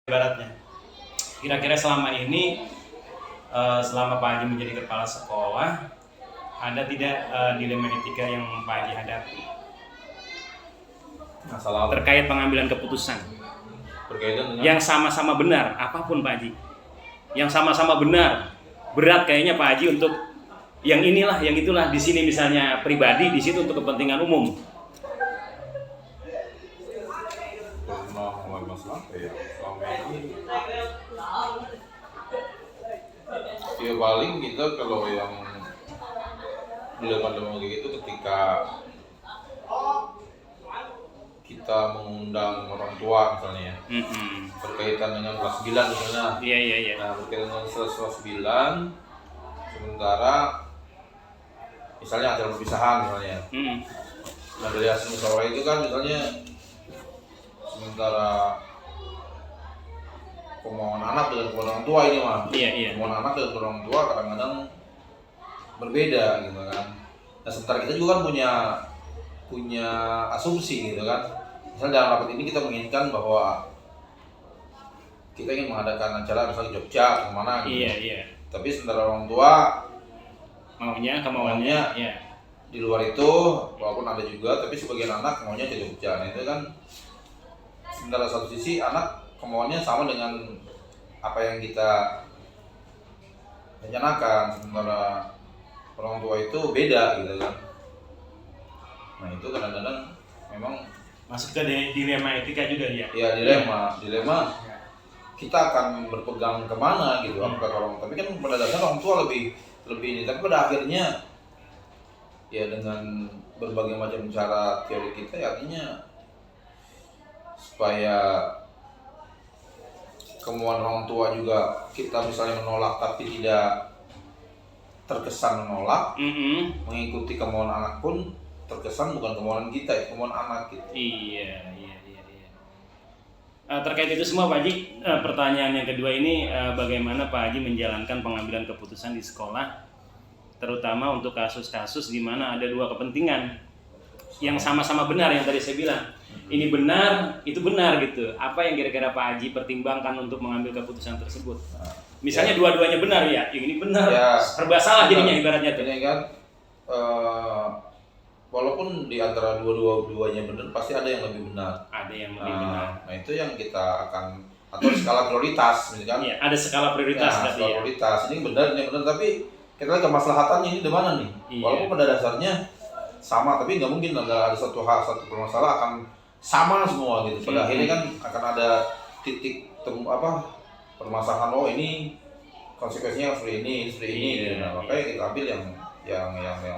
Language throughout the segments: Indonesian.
Ibaratnya, kira-kira selama ini selama Pak Haji menjadi kepala sekolah, ada tidak dilema etika yang Pak Haji hadapi Masalah terkait pengambilan keputusan berkaitan dengan yang sama-sama benar, apapun Pak Haji, yang sama-sama benar, berat kayaknya Pak Haji untuk yang inilah, yang itulah, di sini misalnya pribadi, di situ untuk kepentingan umum. masalah apa ya selama ini ya paling kita kalau yang dilema-dilema kayak gitu ketika kita mengundang orang tua misalnya berkaitan dengan kelas 9 misalnya. Iya. Nah, berkaitan dengan kelas 9 sementara misalnya acara perpisahan misalnya. Nah, dari hasil musyawarah itu kan misalnya sementara kemauan anak dengan kemauan orang tua ini mah. Iya. Kemauan anak dengan kemauan orang tua kadang-kadang berbeda gitu kan. Nah, sementara kita juga kan punya asumsi gitu kan. Misalnya dalam rapat ini kita menginginkan bahwa kita ingin mengadakan acara misalnya Jogja kemana gitu. Iya. Tapi sementara orang tua kemauannya ya. Di luar itu walaupun ada juga, tapi sebagian anak maunya ke Jogja. Nah, itu kan sementara satu sisi anak kemauannya sama dengan apa yang kita rencanakan, sementara orang tua itu beda gitu kan. Nah, itu kadang-kadang memang Masuk ke dilema etika juga ya. ya dilema kita akan berpegang kemana gitu. Apakah orang, tapi kan pada dasarnya orang tua lebih ini, tapi pada akhirnya ya dengan berbagai macam cara teori kita ya artinya supaya kemauan orang tua juga kita misalnya menolak tapi tidak terkesan menolak, mengikuti kemauan anak pun terkesan bukan kemauan kita, ya kemauan anak gitu. Iya. Terkait itu semua Pak Haji, pertanyaan yang kedua ini, bagaimana Pak Haji menjalankan pengambilan keputusan di sekolah, terutama untuk kasus-kasus di mana ada dua kepentingan yang sama-sama benar, yang tadi saya bilang ini benar, itu benar gitu. Apa yang kira-kira Pak Haji pertimbangkan untuk mengambil keputusan tersebut? Misalnya dua-duanya benar ya, yang ini benar, serba salah jadinya ibaratnya tuh. Ini kan walaupun di antara dua-duanya benar, pasti ada yang lebih benar. Ada yang lebih benar. Nah, itu yang kita akan atau skala prioritas, misalkan. Iya, ada skala prioritas. Nah, skala prioritas ini benar, tapi kita lihat kemaslahatannya ini di mana nih? Iya. Walaupun pada dasarnya sama, tapi nggak mungkin ada satu permasalahan akan sama semua gitu. Pada akhirnya kan akan ada titik permasalahan. Oh, ini konsekuensinya seperti ini. Gitu. Nah, makanya kita ambil yang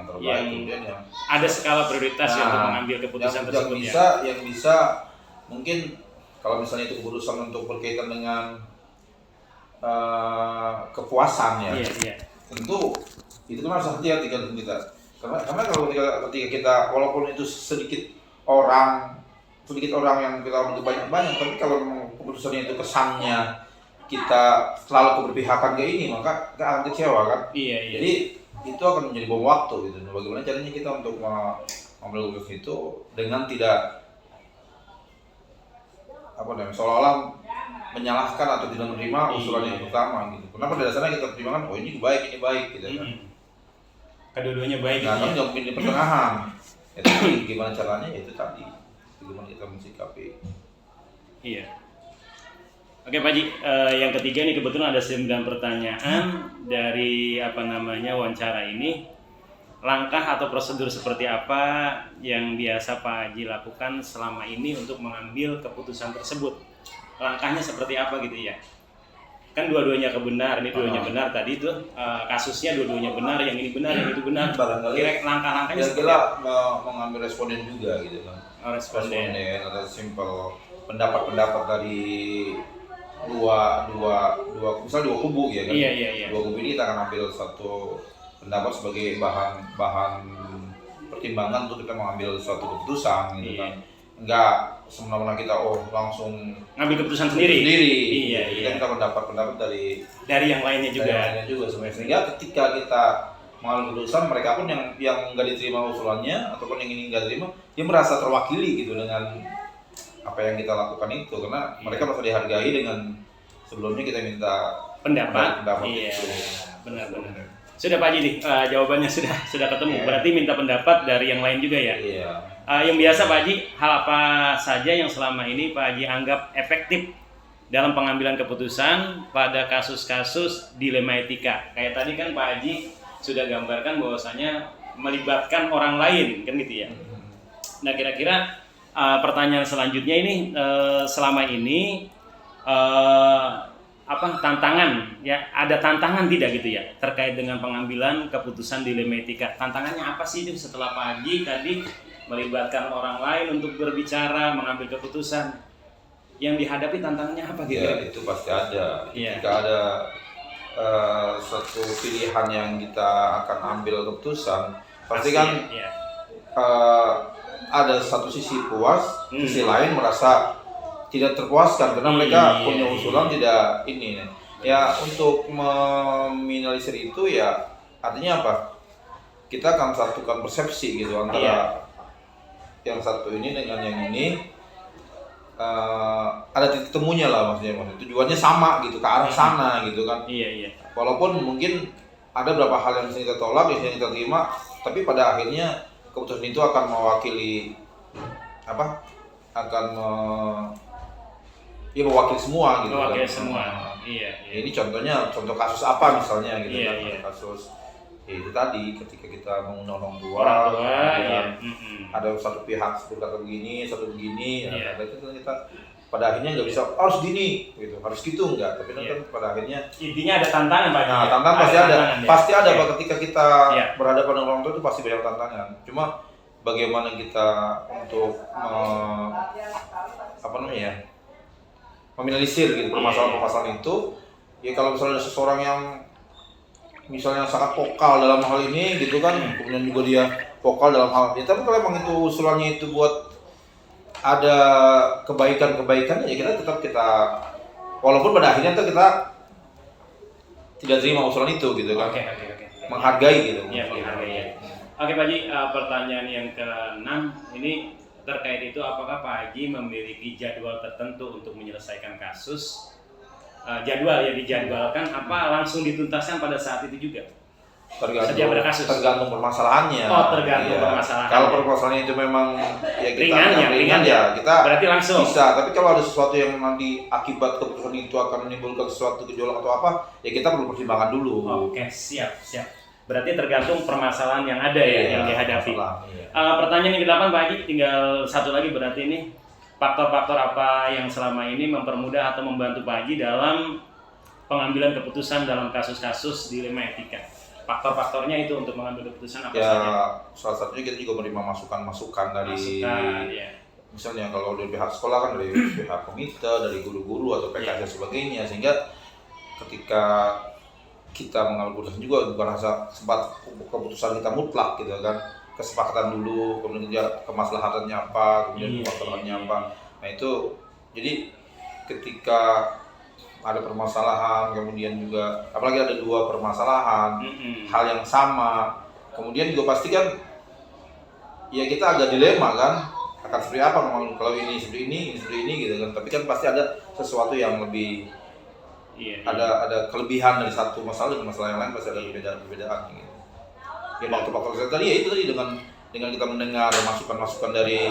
terbaik, kemudian yang ada skala prioritas untuk mengambil keputusan tersebut yang bisa mungkin kalau misalnya itu keputusan untuk berkaitan dengan kepuasan ya. Iya. Tentu itu kan harus hati-hati kan kita. Karena kalau ketika kita walaupun itu sedikit orang yang kita untuk banyak, tapi kalau memang keputusannya itu kesannya kita selalu keberpihakan kayak ini, maka kita akan kecewa kan. Iya. Jadi itu akan menjadi bom waktu gitu. Bagaimana caranya kita untuk mengambil keputusan itu dengan tidak seolah-olah menyalahkan atau tidak menerima usulan yang pertama gitu. Karena pada dasarnya kita pertimbangkan, oh ini baik gitu kan. Kedua-duanya baik. Nah, kan nggak mungkin di pertengahan. Ya, tapi gimana caranya ya itu tadi. Bagaimana kita mensikapi. Iya. Oke Pak Haji, yang ketiga nih kebetulan ada 9 pertanyaan dari wawancara ini. Langkah atau prosedur seperti apa yang biasa Pak Haji lakukan selama ini untuk mengambil keputusan tersebut? Langkahnya seperti apa gitu ya? Kan dua-duanya kebenar, ini dua-duanya benar tadi itu kasusnya dua-duanya benar, yang ini benar, yang itu benar. Kira langkah-langkahnya seperti apa? Mengambil responden juga gitu kan. Responden atau simple pendapat dari dua kubu ya kan. Iya. Dua kubu ini kita akan ambil satu pendapat sebagai bahan pertimbangan untuk kita mengambil suatu keputusan gitu kan. Enggak semena-mena kita langsung ngambil keputusan sendiri. Iya. Kita pendapat dari yang lainnya juga. Sebenarnya sehingga ketika kita mengambil keputusan, mereka pun yang nggak diterima usulannya ataupun yang ini nggak terima, dia merasa terwakili gitu dengan apa yang kita lakukan itu, karena mereka merasa dihargai dengan sebelumnya kita minta pendapat itu. Benar-benar. Sudah Pak Haji nih, jawabannya sudah ketemu. Berarti minta pendapat dari yang lain juga ya. Yang biasa Pak Haji, hal apa saja yang selama ini Pak Haji anggap efektif dalam pengambilan keputusan pada kasus-kasus dilema etika? Kayak tadi kan Pak Haji sudah gambarkan bahwasanya melibatkan orang lain kan gitu ya. Nah kira-kira pertanyaan selanjutnya ini, selama ini tantangan ya, ada tantangan tidak gitu ya terkait dengan pengambilan keputusan dilema etika? Tantangannya apa sih itu setelah Pak Haji tadi melibatkan orang lain untuk berbicara mengambil keputusan, yang dihadapi tantangannya apa gitu? Ya itu pasti ada. Jika ada suatu pilihan yang kita akan ambil keputusan, pasti kan ada satu sisi puas, sisi lain merasa tidak terpuaskan karena mereka punya usulan tidak ini. Ya untuk meminimalisir itu ya artinya apa? Kita akan satukan persepsi gitu antara yang satu ini dengan yang ini. Ada titik temunya lah, maksudnya tujuannya sama gitu, ke arah sana gitu kan. Walaupun mungkin ada beberapa hal yang bisa kita tolak, yang kita terima, tapi pada akhirnya keputusan itu akan mewakili mewakili semua gitu. Mewakili semua. Ini contoh kasus apa misalnya gitu kan. Kasus itu tadi ketika kita mengundang orang tua ada satu pihak berkata begini, satu begini, ada itu kita pada akhirnya nggak bisa harus gini gitu, harus gitu enggak, tapi kan pada akhirnya intinya ada tantangan Pak. Nah, tantangan pasti ada Pak, ketika kita berhadapan dengan orang tua itu pasti banyak tantangan. Cuma bagaimana kita untuk meminimalisir gitu permasalahan itu. Ya kalau misalnya ada seseorang yang misalnya sangat vokal dalam hal ini gitu kan, kemudian juga dia vokal dalam hal itu, tapi kalau memang itu usulannya itu buat ada kebaikan-kebaikan, ya kita walaupun pada akhirnya kita tidak terima usulan itu gitu kan. Menghargai gitu. Menghargai. Oke Pak Haji, pertanyaan yang ke-6 ini terkait itu, apakah Pak Haji memiliki jadwal tertentu untuk menyelesaikan kasus? Jadwal yang dijadwalkan apa langsung dituntaskan pada saat itu juga? Tergantung permasalahannya. Tergantung permasalahan. Kalau permasalahannya itu memang ringan ya, kita berarti langsung bisa. Tapi kalau ada sesuatu yang nanti akibat keputusan itu akan menimbulkan sesuatu gejolak atau apa, ya kita perlu pertimbangkan dulu. Oke, siap. Berarti tergantung permasalahan yang ada yang dihadapi. Pertanyaan yang ke-8 Pak Haji, tinggal satu lagi berarti ini. Faktor-faktor apa yang selama ini mempermudah atau membantu Pak Haji dalam pengambilan keputusan dalam kasus-kasus dilema etika? Faktor-faktornya itu untuk mengambil keputusan apa saja? Salah satunya kita juga menerima masukan dari misalnya kalau dari pihak sekolah kan, dari pihak komite, dari guru-guru atau PK dan sebagainya, sehingga ketika kita mengambil keputusan juga bukan rasa sempat keputusan kita mutlak gitu kan, kesepakatan dulu, kemudian kemaslahatannya apa, kemudian kemaslahatannya apa. Nah itu jadi ketika ada permasalahan, kemudian juga apalagi ada dua permasalahan, hal yang sama, kemudian juga pasti kan ya kita agak dilema kan, akan seperti apa kalau ini seperti ini gitu kan. Tapi kan pasti ada sesuatu yang lebih ada kelebihan dari satu masalah dengan masalah yang lain, pasti ada perbedaan gitu. Ya faktor-faktor tadi ya itu tadi dengan kita mendengar masukan-masukan dari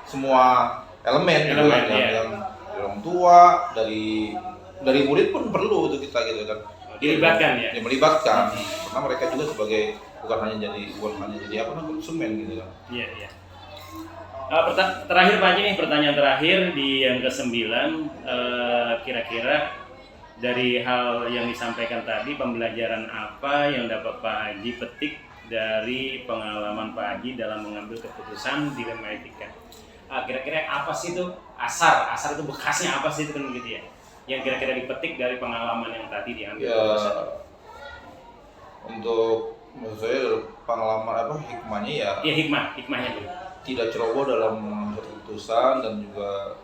semua elemen gitu kan, yang orang tua, dari murid pun perlu untuk kita gitu kan. Melibatkan karena mereka juga sebagai bukan hanya jadi konsumen gitu kan. Terakhir Pak Haji nih, pertanyaan terakhir di yang ke-9, kira-kira dari hal yang disampaikan tadi, pembelajaran apa yang dapat Pak Haji petik dari pengalaman Pak Haji dalam mengambil keputusan dilema etika? Kira-kira apa sih itu asar itu bekasnya apa sih itu kan gitu ya? Yang kira-kira dipetik dari pengalaman yang tadi diambil keputusan? Untuk menurut saya pengalaman hikmahnya hikmahnya dulu. Tidak ceroboh dalam mengambil keputusan dan juga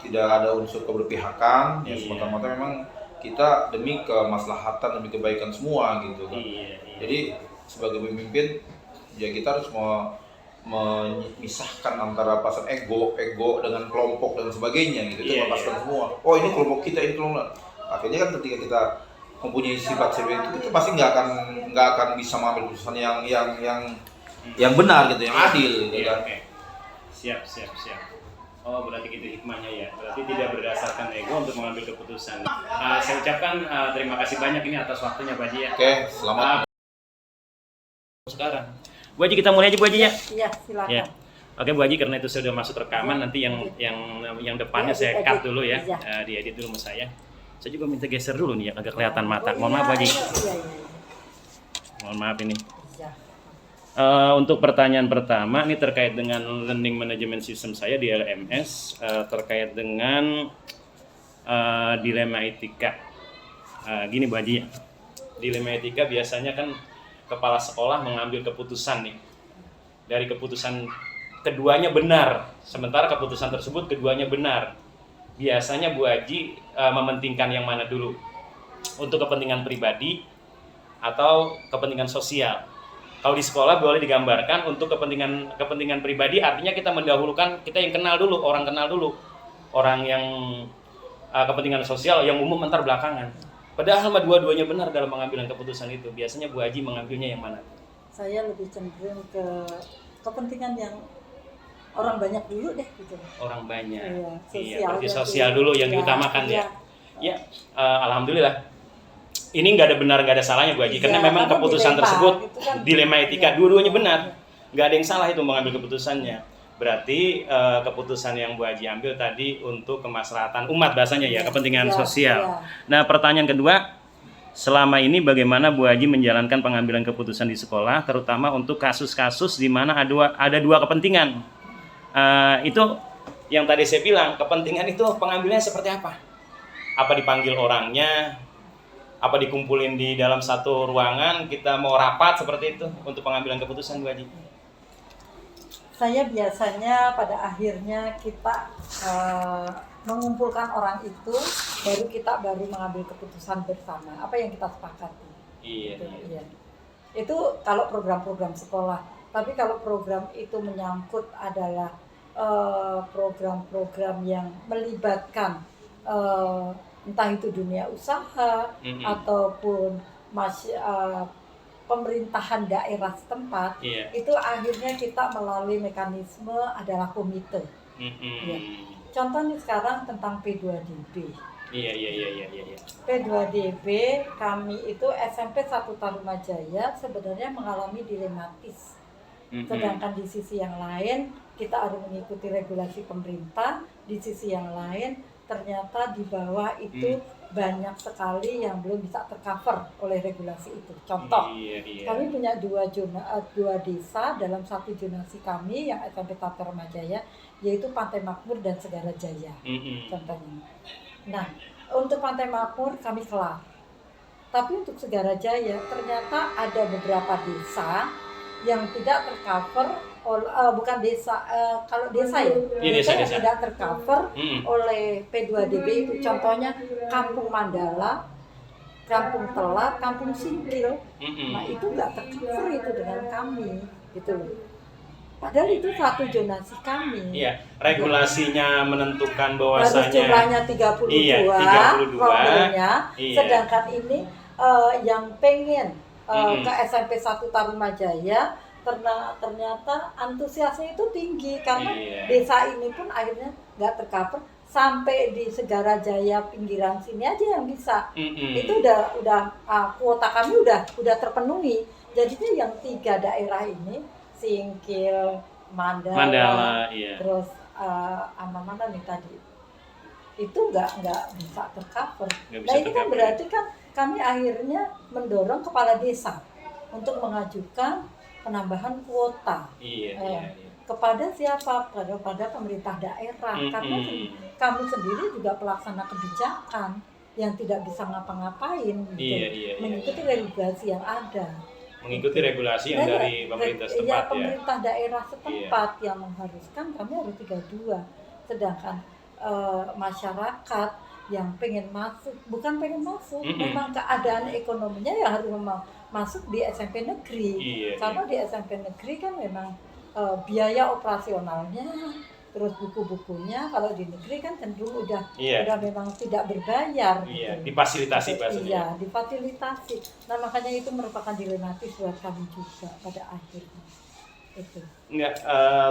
tidak ada unsur keberpihakan, ya semata-mata memang kita demi kemaslahatan, demi kebaikan semua gitu kan. Jadi sebagai pemimpin ya kita harus memisahkan antara pasan ego dengan kelompok dan sebagainya gitu. Kita Iya, lepaskan iya. semua. Oh ini kelompok kita, ini kelompok. Akhirnya kan ketika kita mempunyai sifat seperti itu, kita pasti nggak akan bisa mengambil keputusan yang benar gitu, yang adil gitu Iya, kan. oke. Siap. Oh, berarti gitu hikmahnya ya. Berarti tidak berdasarkan ego untuk mengambil keputusan. Saya ucapkan terima kasih banyak ini atas waktunya Pak Haji ya. Oke, selamat. Sekarang. Bu Haji, kita mulai aja Bu Haji ya. Iya, silakan. Ya. Oke Bu Haji, karena itu sudah masuk rekaman, nanti yang depannya Diedit, saya cut dulu ya. iya. Diedit dulu sama saya. Saya juga minta geser dulu nih ya, agak kelihatan mata. Oh, Mohon maaf Bu Haji. Iya. Mohon maaf ini. Iya. Untuk pertanyaan pertama, ini terkait dengan learning management system saya di LMS, terkait dengan dilema etika. Gini Bu Haji ya, dilema etika biasanya kan kepala sekolah mengambil keputusan nih. Dari keputusan keduanya benar, sementara keputusan tersebut keduanya benar. Biasanya Bu Haji mementingkan yang mana dulu? Untuk kepentingan pribadi atau kepentingan sosial? Kalau di sekolah boleh digambarkan untuk kepentingan pribadi, artinya kita mendahulukan, kita yang kenal dulu, orang yang kepentingan sosial yang umum antar belakangan. Padahal dua-duanya benar dalam pengambilan keputusan itu. Biasanya Bu Haji mengambilnya yang mana? Saya lebih cenderung ke kepentingan yang orang banyak dulu deh gitu. Orang banyak. Iya, berarti sosial dulu yang diutamakan ya. Iya. Ya, alhamdulillah. Ini nggak ada benar, nggak ada salahnya Bu Haji, karena Iya, memang karena keputusan dilema, tersebut gitu kan. dilema etika, Iya. dua-duanya benar, nggak ada yang salah itu mengambil keputusannya. Berarti keputusan yang Bu Haji ambil tadi untuk kemaslahatan umat bahasanya ya, kepentingan Iya, sosial. iya. Nah, pertanyaan kedua, selama ini bagaimana Bu Haji menjalankan pengambilan keputusan di sekolah, terutama untuk kasus-kasus di mana ada dua kepentingan. Itu yang tadi saya bilang, kepentingan itu pengambilannya seperti apa? Apa dipanggil orangnya? Apa dikumpulin di dalam satu ruangan, kita mau rapat seperti itu untuk pengambilan keputusan Bu Haji? Saya biasanya pada akhirnya kita mengumpulkan orang itu, baru mengambil keputusan bersama apa yang kita sepakati. Iya. Iya. Itu kalau program-program sekolah. Tapi kalau program itu menyangkut adalah program-program yang melibatkan entah itu dunia usaha ataupun pemerintahan daerah setempat, itu akhirnya kita melalui mekanisme adalah komite. Ya. Contohnya sekarang tentang P2DB. Iya. P2DB kami itu SMP 1 Tarumajaya sebenarnya mengalami dilematis. Sedangkan di sisi yang lain kita harus mengikuti regulasi pemerintah, di sisi yang lain ternyata di bawah itu banyak sekali yang belum bisa tercover oleh regulasi itu. Contoh, kami punya dua desa dalam satu zonasi kami yang SMP Tatar Majaya, yaitu Pantai Makmur dan Segara Jaya. Contohnya. Nah, untuk Pantai Makmur kami kelar. Tapi untuk Segara Jaya ternyata ada beberapa desa yang tidak tercover bukan desa, kalau desa ya, desa yang tidak tercover oleh P2DB itu, contohnya Kampung Mandala, Kampung Telat, Kampung Singkil. Nah itu nggak tercover itu dengan kami, gitu loh. Padahal itu satu zonasi kami. Iya, regulasinya menentukan Harus bahwasanya jumlahnya 32, 32. rombelnya, Iya. sedangkan ini yang pengen ke SMP 1 Tarumajaya ternyata antusiasnya itu tinggi karena desa ini pun akhirnya nggak tercover, sampai di Segara Jaya pinggiran sini aja yang bisa. Itu udah kuota kami udah terpenuhi. Jadinya yang 3 daerah ini, Singkil, Mandala, iya. terus mana nih tadi, itu nggak bisa tercover. Nah ini kan berarti kan kami akhirnya mendorong kepala desa untuk mengajukan penambahan kuota. Kepada siapa? Kepada pemerintah daerah. Karena kami sendiri juga pelaksana kebijakan yang tidak bisa ngapa-ngapain, mengikuti regulasi yang ada. Mengikuti regulasi yang dari pemerintah setempat ya. Pemerintah daerah setempat yang mengharuskan kami harus 32. Sedangkan masyarakat yang pengen masuk, bukan pengen masuk, memang keadaan ekonominya yang harus masuk di SMP negeri. Karena di SMP negeri kan memang biaya operasionalnya, terus buku-bukunya kalau di negeri kan cenderung udah memang tidak berbayar. Iya, gitu. Difasilitasi bahasanya. Iya, difasilitasi. Nah makanya itu merupakan dilematis buat kami juga pada akhirnya. Itu. Enggak,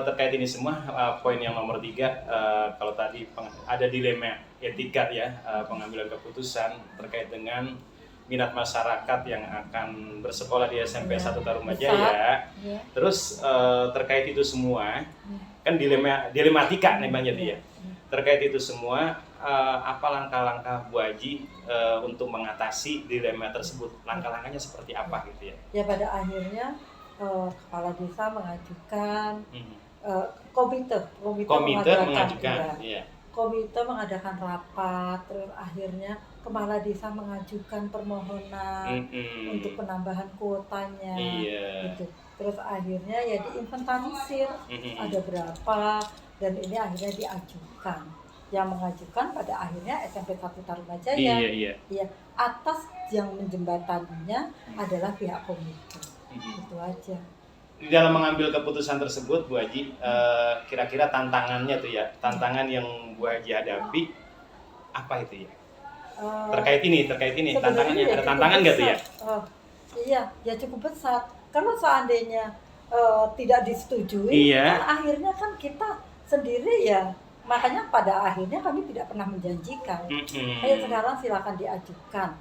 terkait ini semua, poin yang nomor 3, kalau tadi ada dilema etika ya, pengambilan keputusan terkait dengan minat masyarakat yang akan bersekolah di SMP 1 Tarumajaya. Terus terkait itu semua, kan dilematika namanya dia. Terkait itu semua, apa langkah-langkah Bu Haji untuk mengatasi dilema tersebut? Langkah-langkahnya seperti apa gitu ya? Ya pada akhirnya kepala desa mengajukan komite mengajukan. Iya. Komite mengadakan rapat, terus akhirnya kepala desa mengajukan permohonan untuk penambahan kuotanya, gitu. Terus akhirnya ya diinventarisir ada berapa, dan ini akhirnya diajukan. Yang mengajukan pada akhirnya SMP 1 Tarumajaya. Iya. Atas yang menjembataninya adalah pihak komite. Itu aja. Di dalam mengambil keputusan tersebut, Bu Haji, kira-kira tantangannya tuh ya, tantangan yang Bu Haji hadapi apa itu ya? Terkait ini tantangannya, ada tantangan nggak tuh ya? Iya, ya cukup besar. Kalau seandainya tidak disetujui, kan akhirnya kan kita sendiri ya, makanya pada akhirnya kami tidak pernah menjanjikan. Ayo sekarang silakan diajukan,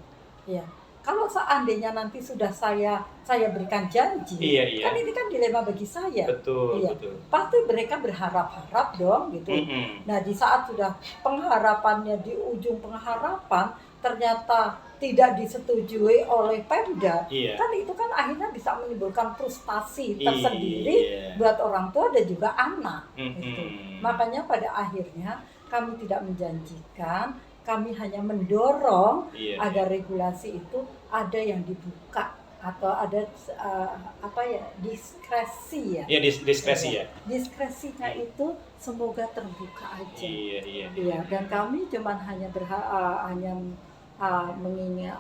ya. Kalau seandainya nanti sudah saya berikan janji, kan ini kan dilema bagi saya. Betul. Pasti mereka berharap-harap dong gitu. Nah di saat sudah pengharapannya di ujung pengharapan ternyata tidak disetujui oleh Pemda, kan itu kan akhirnya bisa menimbulkan frustasi tersendiri buat orang tua dan juga anak. Gitu. Makanya pada akhirnya kami tidak menjanjikan. Kami hanya mendorong agar regulasi itu ada yang dibuka atau ada diskresi ya. Iya, diskresi ya. Diskresinya itu semoga terbuka aja. Iya. Dan kami cuman hanya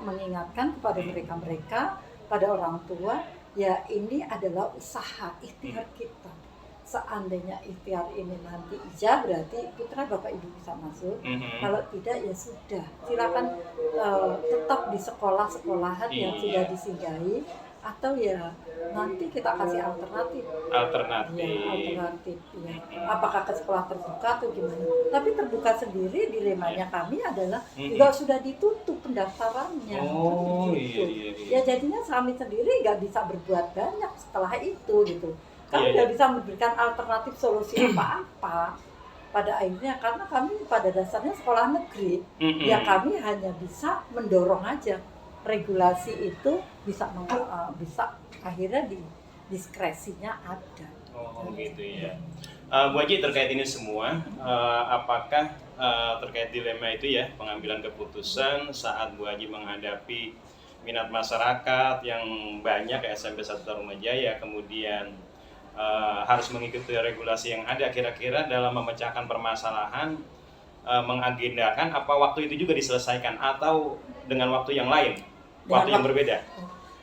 mengingatkan kepada mereka pada orang tua, ya ini adalah usaha ikhtiar kita. Seandainya ikhtiar ini nanti ijab, berarti putra bapak ibu bisa masuk. Kalau tidak ya sudah, silakan tetap di sekolah-sekolahan yang sudah disinggahi, atau ya nanti kita kasih alternatif ya. Apakah ke sekolah terbuka atau gimana, tapi terbuka sendiri dilemanya kami adalah juga sudah ditutup pendaftarannya. Ya jadinya kami sendiri nggak bisa berbuat banyak setelah itu gitu. Kami tidak bisa memberikan alternatif solusi apa-apa pada akhirnya, karena kami pada dasarnya sekolah negeri. Ya kami hanya bisa mendorong aja regulasi itu bisa akhirnya diskresinya ada. Gitu ya. Bu Haji, terkait ini semua, apakah terkait dilema itu ya, pengambilan keputusan saat Bu Haji menghadapi minat masyarakat yang banyak ya, SMP 1 Tarumajaya, kemudian harus mengikuti regulasi yang ada, kira-kira dalam memecahkan permasalahan, mengagendakan apa waktu itu juga diselesaikan atau dengan waktu yang lain, waktu yang berbeda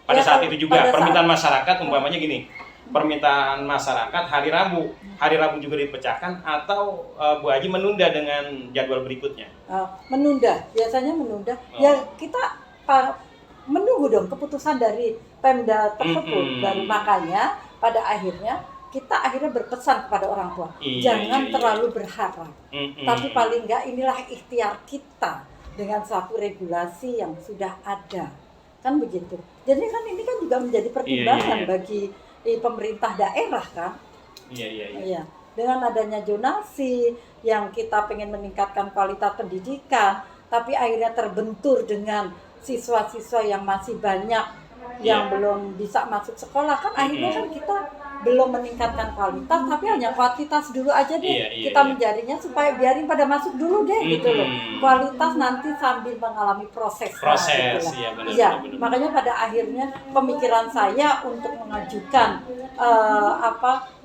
pada saat itu juga permintaan masyarakat, umpamanya gini, permintaan masyarakat hari Rabu juga dipecahkan, atau Bu Haji menunda dengan jadwal berikutnya? Biasanya menunda. Ya kita menunggu dong keputusan dari Pemda tersebut. Dan makanya pada akhirnya kita berpesan kepada orang tua, jangan terlalu berharap, tapi paling enggak inilah ikhtiar kita dengan suatu regulasi yang sudah ada, kan begitu. Jadi kan ini kan juga menjadi pertimbangan bagi pemerintah daerah kan. Iya. Dengan adanya zonasi yang kita pengen meningkatkan kualitas pendidikan, tapi akhirnya terbentur dengan siswa-siswa yang masih banyak yang belum bisa masuk sekolah, kan akhirnya kan kita belum meningkatkan kualitas, tapi hanya kuantitas dulu aja deh. Kita menjadinya supaya biarin pada masuk dulu deh gitu loh. Kualitas nanti sambil mengalami proses. Gitu benar. Makanya pada akhirnya pemikiran saya untuk mengajukan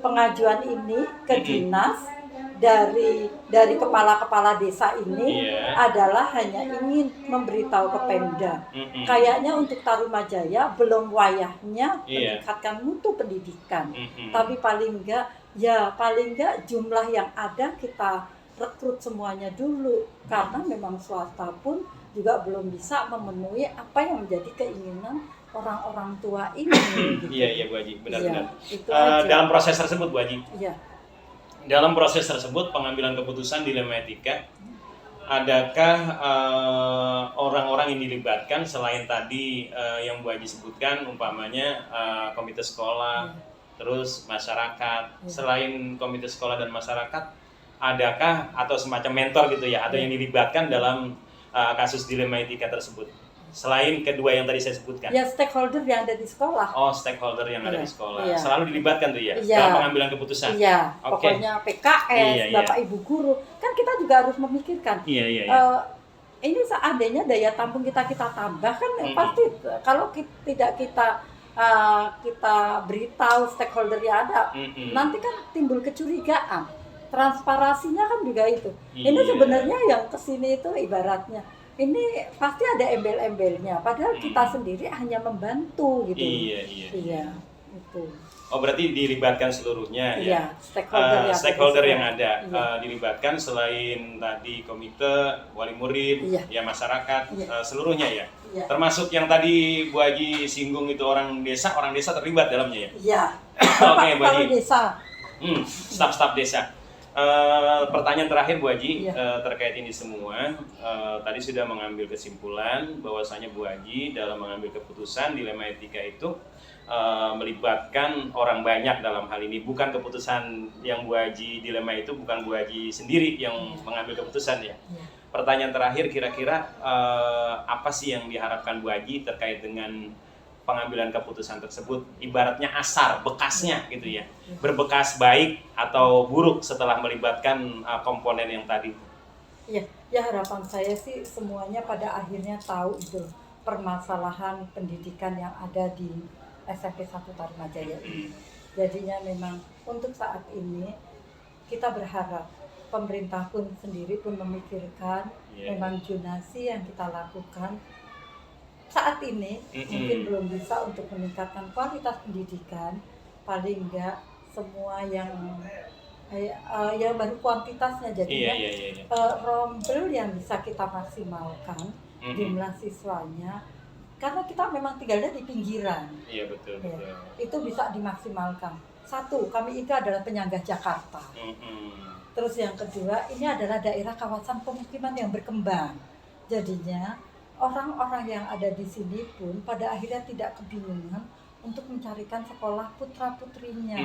pengajuan ini ke dinas dari kepala-kepala desa ini adalah hanya ingin memberitahu ke Pemda. Kayaknya untuk Tarumajaya belum wayahnya meningkatkan mutu pendidikan. Tapi paling enggak Ya paling nggak jumlah yang ada kita rekrut semuanya dulu, karena memang swasta pun juga belum bisa memenuhi apa yang menjadi keinginan orang-orang tua ini. Gitu. Iya Bu Haji, benar-benar. Itu aja. Dalam proses tersebut Bu Haji, Iya. dalam proses tersebut pengambilan keputusan dilema etika, adakah orang-orang yang dilibatkan selain tadi yang Bu Haji sebutkan, umpamanya komite sekolah, terus masyarakat. Selain komite sekolah dan masyarakat, adakah atau semacam mentor gitu ya, atau yang dilibatkan dalam kasus dilema etika tersebut? Selain kedua yang tadi saya sebutkan. Ya stakeholder yang ada di sekolah. Oh, stakeholder yang ada di sekolah. Iya. Selalu dilibatkan tuh ya, Iya. dalam pengambilan keputusan. Iya, Oke. pokoknya PKS, Iya. Bapak Ibu guru, kan kita juga harus memikirkan. Iya. Ini seandainya daya tampung kita tambah kan pasti kalau tidak kita beritahu stakeholder yang ada, nanti kan timbul kecurigaan. Transparasinya kan juga itu. Ini Iya. sebenarnya yang kesini itu ibaratnya ini pasti ada embel-embelnya, padahal kita sendiri hanya membantu gitu. Iya. Itu. Oh, berarti dilibatkan seluruhnya ya. Iya, Stakeholder yang ada Iya. dilibatkan selain tadi komite, wali murid, Iya. ya masyarakat, Iya. seluruhnya ya. Iya. Termasuk yang tadi Bu Haji singgung itu orang desa terlibat dalamnya ya. Iya. Oke, Bu Kalau Haji. desa. Staf-staf desa. Pertanyaan terakhir Bu Haji, Iya. terkait ini semua, tadi sudah mengambil kesimpulan bahwasanya Bu Haji dalam mengambil keputusan dilema etika itu melibatkan orang banyak dalam hal ini. Bukan keputusan yang Bu Haji dilema itu bukan Bu Haji sendiri yang mengambil keputusan ya. Pertanyaan terakhir, kira-kira apa sih yang diharapkan Bu Haji terkait dengan pengambilan keputusan tersebut, ibaratnya asar, bekasnya gitu ya, berbekas baik atau buruk setelah melibatkan komponen yang tadi. Iya, ya harapan saya sih semuanya pada akhirnya tahu itu permasalahan pendidikan yang ada di SMP 1 Tarumajaya ini. Jadinya memang untuk saat ini kita berharap pemerintah pun sendiri pun memikirkan memang zonasi yang kita lakukan saat ini mungkin belum bisa untuk meningkatkan kualitas pendidikan, paling enggak semua yang baru kuantitasnya jadinya rombel yang bisa kita maksimalkan jumlah siswanya, karena kita memang tinggalnya di pinggiran. Iya betul. Itu bisa dimaksimalkan. Satu, kami itu adalah penyangga Jakarta. Terus yang kedua, ini adalah daerah kawasan pemukiman yang berkembang. Jadinya orang-orang yang ada di sini pun pada akhirnya tidak kebingungan untuk mencarikan sekolah putra-putrinya.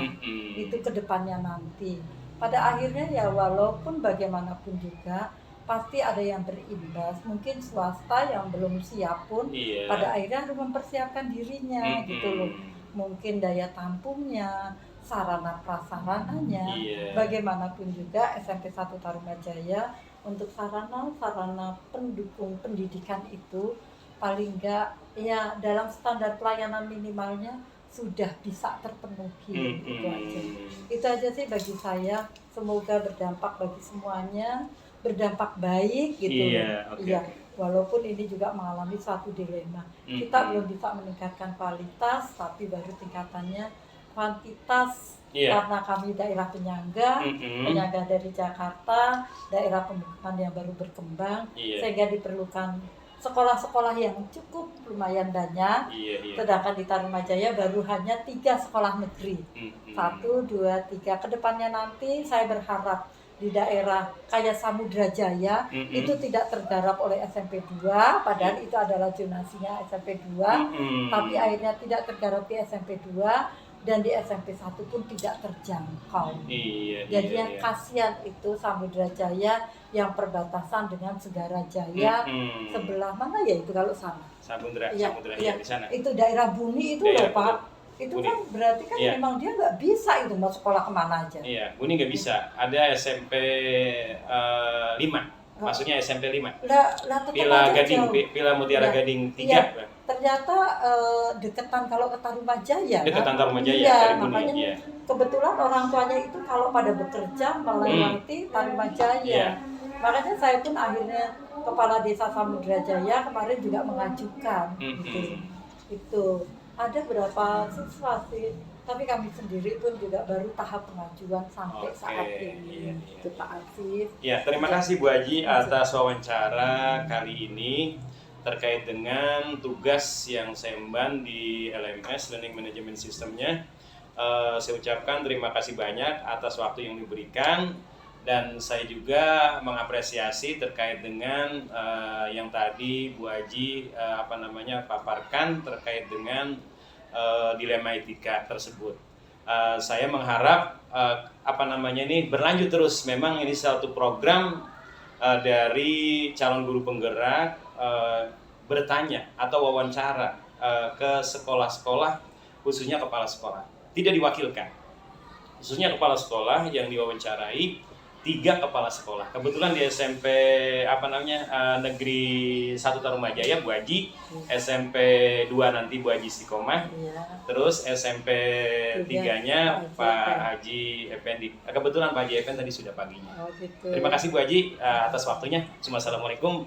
Itu ke depannya nanti. Pada akhirnya ya walaupun bagaimanapun juga pasti ada yang berimbas. Mungkin swasta yang belum siap pun pada akhirnya harus mempersiapkan dirinya gitu loh. Mungkin daya tampungnya, sarana prasarananya, bagaimanapun juga SMP 1 Tarumajaya untuk sarana pendukung pendidikan itu paling enggak ya dalam standar pelayanan minimalnya sudah bisa terpenuhi. Itu aja sih bagi saya, semoga berdampak bagi semuanya, berdampak baik gitu. Walaupun ini juga mengalami suatu dilema, kita belum bisa meningkatkan kualitas tapi baru tingkatannya kuantitas. Karena kami daerah penyangga dari Jakarta, daerah pemukiman yang baru berkembang, sehingga diperlukan sekolah-sekolah yang cukup lumayan banyak. Sedangkan di Tarumajaya baru hanya 3 sekolah negeri. 1, 2, 3. Kedepannya nanti saya berharap di daerah kayak Samudra Jaya itu tidak tergarap oleh SMP 2, padahal itu adalah zonasinya SMP 2, tapi akhirnya tidak tergarap di SMP 2. Dan di SMP 1 pun tidak terjangkau. Jadi yang kasihan itu Samudra Jaya yang perbatasan dengan Segara Jaya, sebelah mana ya itu kalau sana? Samudra ya, di sana. Itu daerah Buni itu loh Pak. Itu Buni. Kan berarti kan memang dia nggak bisa itu mau sekolah kemana aja. Iya, Buni nggak bisa. Ada SMP 5. Maksudnya SMP 5. Pila Mutiara Gading 3. Ternyata deketan kalau ke Tarumajaya. Deketan Tarumajaya. Iya, makanya kebetulan orang tuanya itu kalau pada bekerja melewati Tarumajaya. Makanya saya pun akhirnya Kepala Desa Samudra Jaya kemarin juga mengajukan. Itu ada berapa siswa sih tapi kami sendiri pun juga baru tahap pengajuan sampai Oke, saat ini. iya. Itu Pak Afif. Ya, terima kasih Bu Haji atas wawancara kali ini terkait dengan tugas yang saya emban di LMS Learning Management System-nya. Saya ucapkan terima kasih banyak atas waktu yang diberikan, dan saya juga mengapresiasi terkait dengan yang tadi Bu Haji paparkan terkait dengan dilema etika tersebut. Saya mengharap ini berlanjut terus. Memang ini satu program dari calon guru penggerak bertanya atau wawancara ke sekolah-sekolah, khususnya kepala sekolah. Tidak diwakilkan, khususnya kepala sekolah yang diwawancarai 3 kepala sekolah. Kebetulan di SMP Negeri 1 Tarumajaya Bu Haji, SMP 2 nanti Bu Haji Istiqomah, terus SMP 3-nya Pak Haji Effendi. Kebetulan Pak Haji Effendi tadi sudah paginya. Terima kasih Bu Haji atas waktunya. Assalamualaikum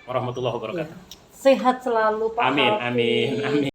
warahmatullahi wabarakatuh. Sehat selalu Pak Amin, Hafiz. amin, amin.